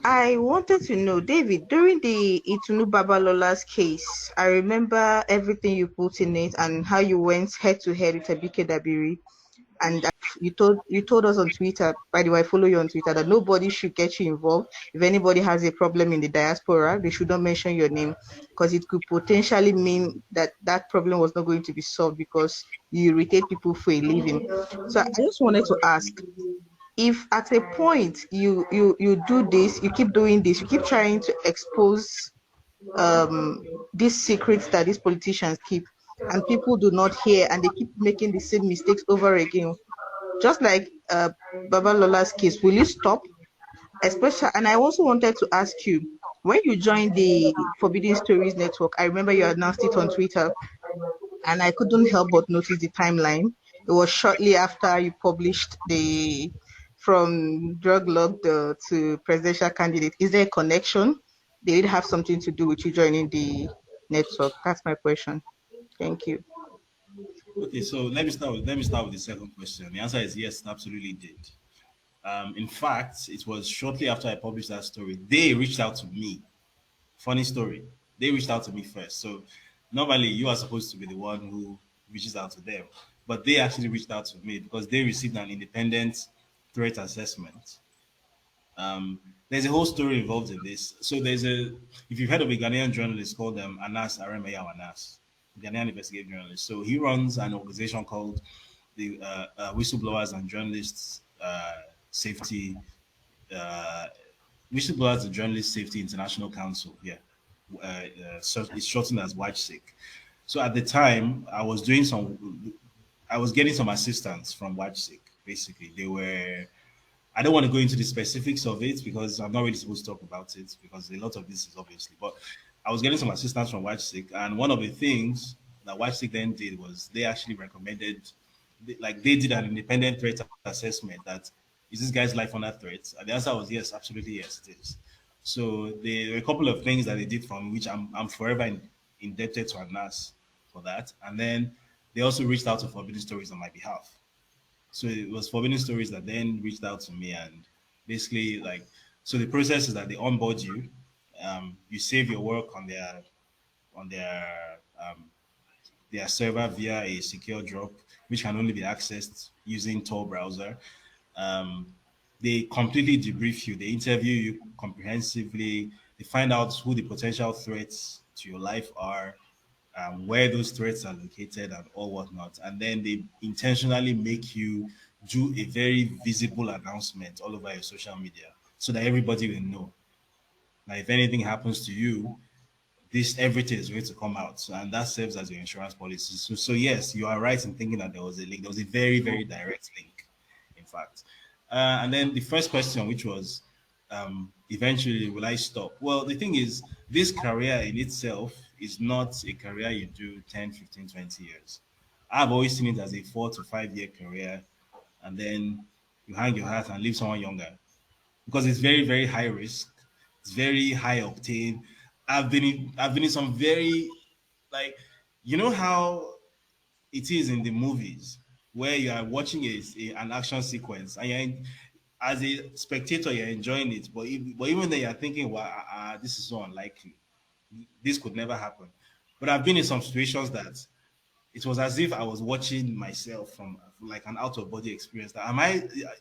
I wanted to know, David, during the Itunu Babalola's case, I remember everything you put in it and how you went head to head with Abike Dabiri. And you told us on Twitter, by the way, I follow you on Twitter, that nobody should get you involved. If anybody has a problem in the diaspora, they should not mention your name because it could potentially mean that that problem was not going to be solved because you irritate people for a living. So I just wanted to ask, if at a point you do this, you keep doing this, you keep trying to expose these secrets that these politicians keep, and people do not hear, and they keep making the same mistakes over again, just like Baba Lola's case, will you stop? Especially, and I also wanted to ask you, when you joined the Forbidden Stories Network, I remember you announced it on Twitter, and I couldn't help but notice the timeline. It was shortly after you published the from drug lord to presidential candidate. Is there a connection? Did it have something to do with you joining the network? That's my question. Thank you. Okay, so let me start with the second question. The answer is yes, it absolutely did. In fact, it was shortly after I published that story. They reached out to me. Funny story. They reached out to me first. So normally you are supposed to be the one who reaches out to them, but they actually reached out to me because they received an independent threat assessment. There's a whole story involved in this. So if you've heard of a Ghanaian journalist called Anas Aremeyaw Anas, Ghanaian investigative journalist. So he runs an organization called the Whistleblowers and Journalists Safety, uh, Whistleblowers and Journalists Safety International Council. Yeah, so it's shortened as WAJSIC. So at the time, I was getting some assistance from WAJSIC. Basically, they were I don't want to go into the specifics of it because I'm not really supposed to talk about it because a lot of this is obviously. But I was getting some assistance from WatchSick, and one of the things that WatchSick then did was they actually recommended, like they did an independent threat assessment that is this guy's life under threat, and the answer was yes, absolutely yes, it is. So there were a couple of things that they did from which I'm forever indebted to Anas for that, and then they also reached out to Forbidden Stories on my behalf. So it was Forbidden Stories that then reached out to me and basically so the process is that they onboard you, you save your work on their server via a secure drop, which can only be accessed using Tor browser. Um, they completely debrief you. They interview you comprehensively. They find out who the potential threats to your life are, where those threats are located, and all whatnot. And then they intentionally make you do a very visible announcement all over your social media so that everybody will know. Now, if anything happens to you, this everything is going to come out, and that serves as your insurance policy. So yes, you are right in thinking that there was a link. There was a very, very direct link, in fact. And then the first question, which was, eventually, will I stop? Well, the thing is, this career in itself is not a career you do 10, 15, 20 years. I've always seen it as a 4 to 5 year career, and then you hang your hat and leave someone younger because it's very, very high risk. It's very high octane. I've been in some very, like, you know how it is in the movies where you are watching an action sequence and as a spectator you're enjoying it, but even then you're thinking, well, this is so unlikely. This could never happen. But I've been in some situations that it was as if I was watching myself from like an out of body experience. That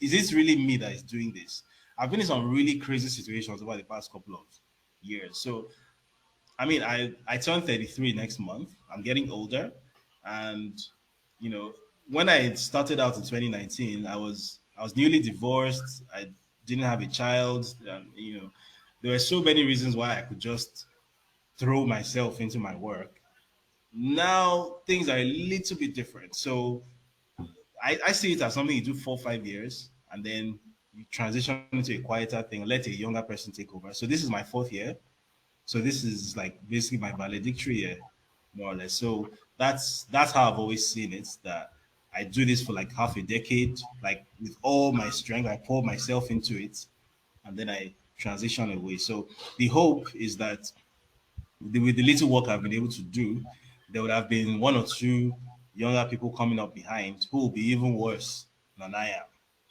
is this really me that is doing this? I've been in some really crazy situations over the past couple of years. So, I mean, I turned 33 next month. I'm getting older. And, you know, when I started out in 2019, I was newly divorced. I didn't have a child. There were so many reasons why I could just throw myself into my work. Now things are a little bit different. So I see it as something you do 4 or 5 years and then you transition into a quieter thing, let a younger person take over. So this is my fourth year. So this is like basically my valedictory year, more or less. So that's how I've always seen it. That I do this for like half a decade, like with all my strength, I pour myself into it, and then I transition away. So the hope is that with the little work I've been able to do, there would have been one or two younger people coming up behind who will be even worse than I am,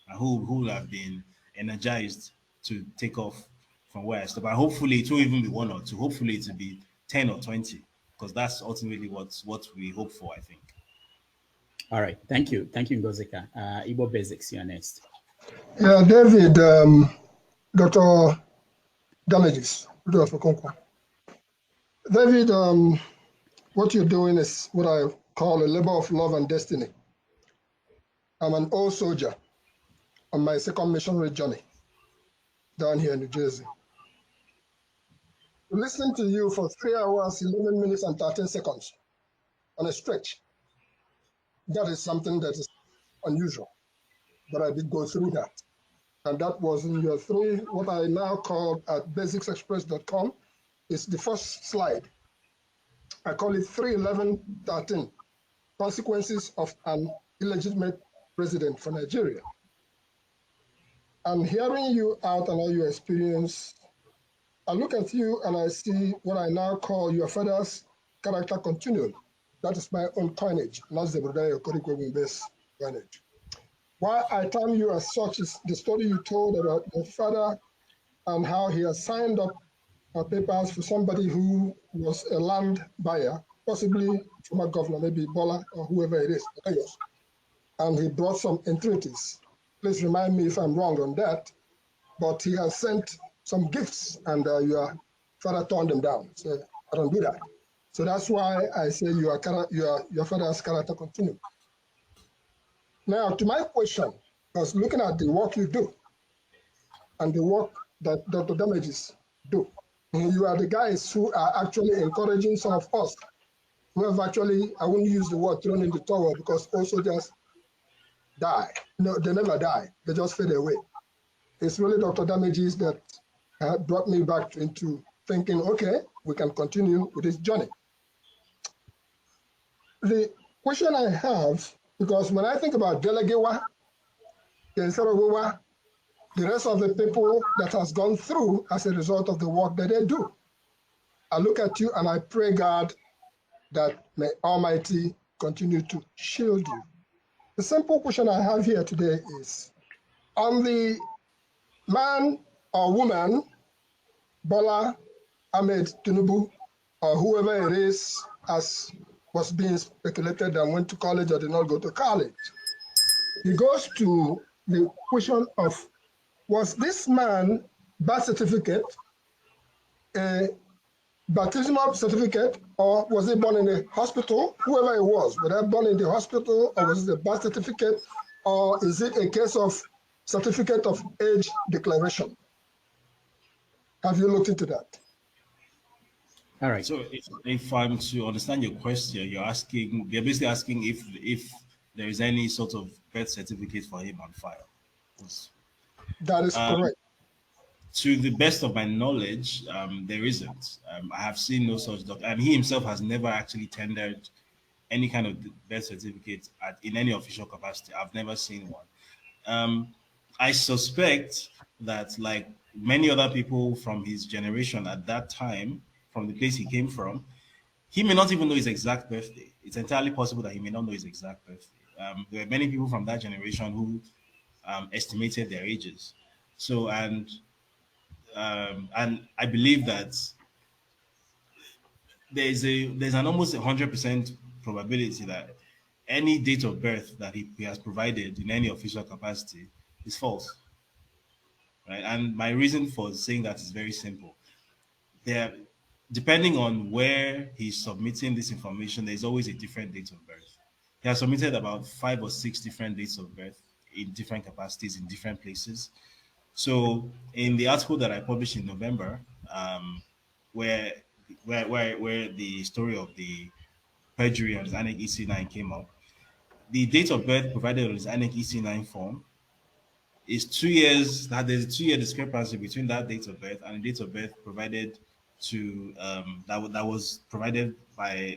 and who would have been energized to take off from where I stop. And hopefully it won't even be one or two. Hopefully it will be 10 or 20, because that's ultimately what we hope for, I think. All right. Thank you. Thank you, Ngozika. Igbo Basics, you're next. Yeah, David, Dr. Damages, Dr. Okonkwo. David, what you're doing is what I call a labor of love and destiny. I'm an old soldier on my second missionary journey down here in New Jersey. Listening to you for 3 hours, 11 minutes, and 13 seconds on a stretch, that is something that is unusual. But I did go through that. And that was in your three, what I now call at basicsexpress.com, is the first slide. I call it 31113, consequences of an illegitimate president for Nigeria. And hearing you out and all your experience, I look at you and I see what I now call your father's character continuum. That is my own coinage, not the Brodayo Korikwe-based coinage. Why I term you as such is the story you told about your father and how he has signed up papers for somebody who was a land buyer, possibly former governor, maybe Bola or whoever it is, and he brought some entreaties. Please remind me if I'm wrong on that, but he has sent some gifts and your father turned them down. So I don't do that. So that's why I say your father's character continuum. Now, to my question, because looking at the work you do and the work that Dr. Damages do, you are the guys who are actually encouraging some of us who have actually, I wouldn't use the word thrown in the towel because all soldiers die. No, they never die. They just fade away. It's really Dr. Damages that brought me back into thinking, okay, we can continue with this journey. The question I have, because when I think about Delegewa, the rest of the people that has gone through as a result of the work that they do, I look at you and I pray God that may Almighty continue to shield you. The simple question I have here today is, on the man or woman, Bola Ahmed Tinubu, or whoever it is, as was being speculated and went to college or did not go to college, it goes to the question of, was this man birth certificate a baptismal certificate, or was he born in a hospital? Whoever it was, whether born in the hospital, or was it a birth certificate, or is it a case of certificate of age declaration? Have you looked into that? All right. So if I'm to understand your question, you're basically asking if there is any sort of birth certificate for him on file. Yes. That is correct. To the best of my knowledge, there isn't. I have seen no such document, and he himself has never actually tendered any kind of birth certificate in any official capacity. I've never seen one. I suspect that, like many other people from his generation at that time, from the place he came from, he may not even know his exact birthday. It's entirely possible that he may not know his exact birthday. There were many people from that generation who estimated their ages. So, and I believe that there's an almost 100% probability that any date of birth that he has provided in any official capacity is false, right? And my reason for saying that is very simple. There, depending on where he's submitting this information, there's always a different date of birth. He has submitted about 5 or 6 different dates of birth in different capacities in different places. So in the article that I published in November, where where the story of the perjury on his INEC EC9 came up, the date of birth provided on his INEC EC9 form is 2 years. That there's a 2 year discrepancy between that date of birth and the date of birth provided to that was provided by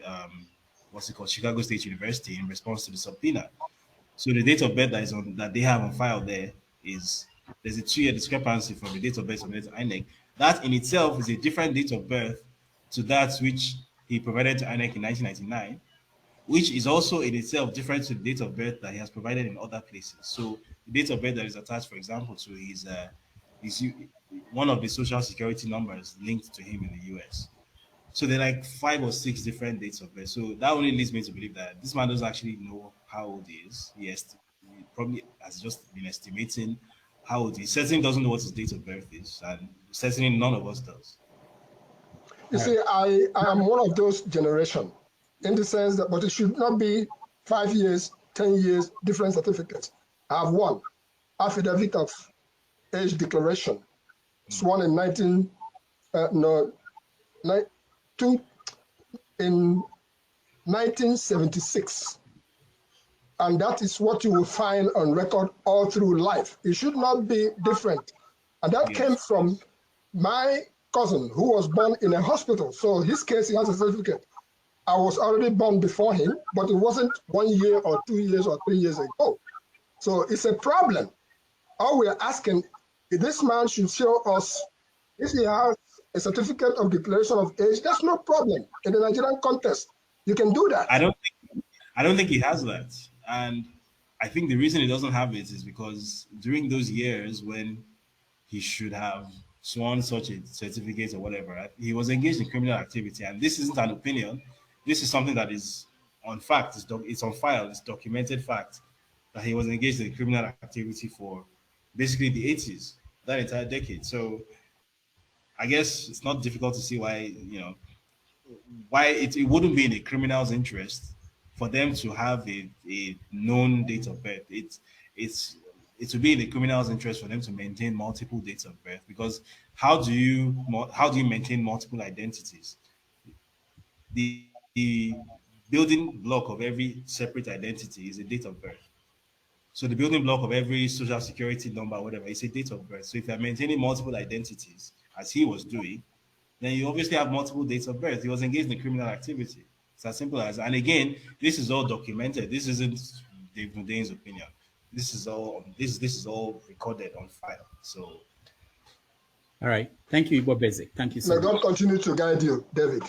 what's it called, Chicago State University, in response to the subpoena. So the date of birth that they have on file there is, there's a 2 year discrepancy from the date of birth submitted to INEC. That in itself is a different date of birth to that which he provided to INEC in 1999, which is also in itself different to the date of birth that he has provided in other places. So the date of birth that is attached, for example, to his is one of the social security numbers linked to him in the US. So they're like 5 or 6 different dates of birth. So that only leads me to believe that this man doesn't actually know how old he is. He probably has just been estimating how old he is. Certainly doesn't know what his date of birth is, and certainly none of us does. You see, I am one of those generation in the sense that, but it should not be 5 years, 10 years, different certificates. I have one affidavit of age declaration, sworn in 1976. And that is what you will find on record all through life. It should not be different. And that came from my cousin who was born in a hospital. So his case, he has a certificate. I was already born before him, but it wasn't 1 year or 2 years or 3 years ago. So it's a problem. All we're asking is this man should show us if he has a certificate of declaration of age. That's no problem in the Nigerian context. You can do that. I don't think he has that. And I think the reason he doesn't have it is because during those years when he should have sworn such a certificate or whatever, he was engaged in criminal activity. And this isn't an opinion. This is something that is on fact. It's on file. It's documented fact that he was engaged in criminal activity for basically the 80s, that entire decade. So I guess it's not difficult to see why it wouldn't be in a criminal's interest for them to have a known date of birth. It would be in the criminal's interest for them to maintain multiple dates of birth, because how do you maintain multiple identities? The building block of every separate identity is a date of birth. So the building block of every social security number, whatever, is a date of birth. So if you're maintaining multiple identities, as he was doing, then you obviously have multiple dates of birth. He was engaged in criminal activity. It's as simple as. And again, this is all documented. This isn't David Hundeyin's opinion. This is all recorded on file. So, all right. Thank you, Igbo Basic. Thank you so May much. God continue to guide you, David.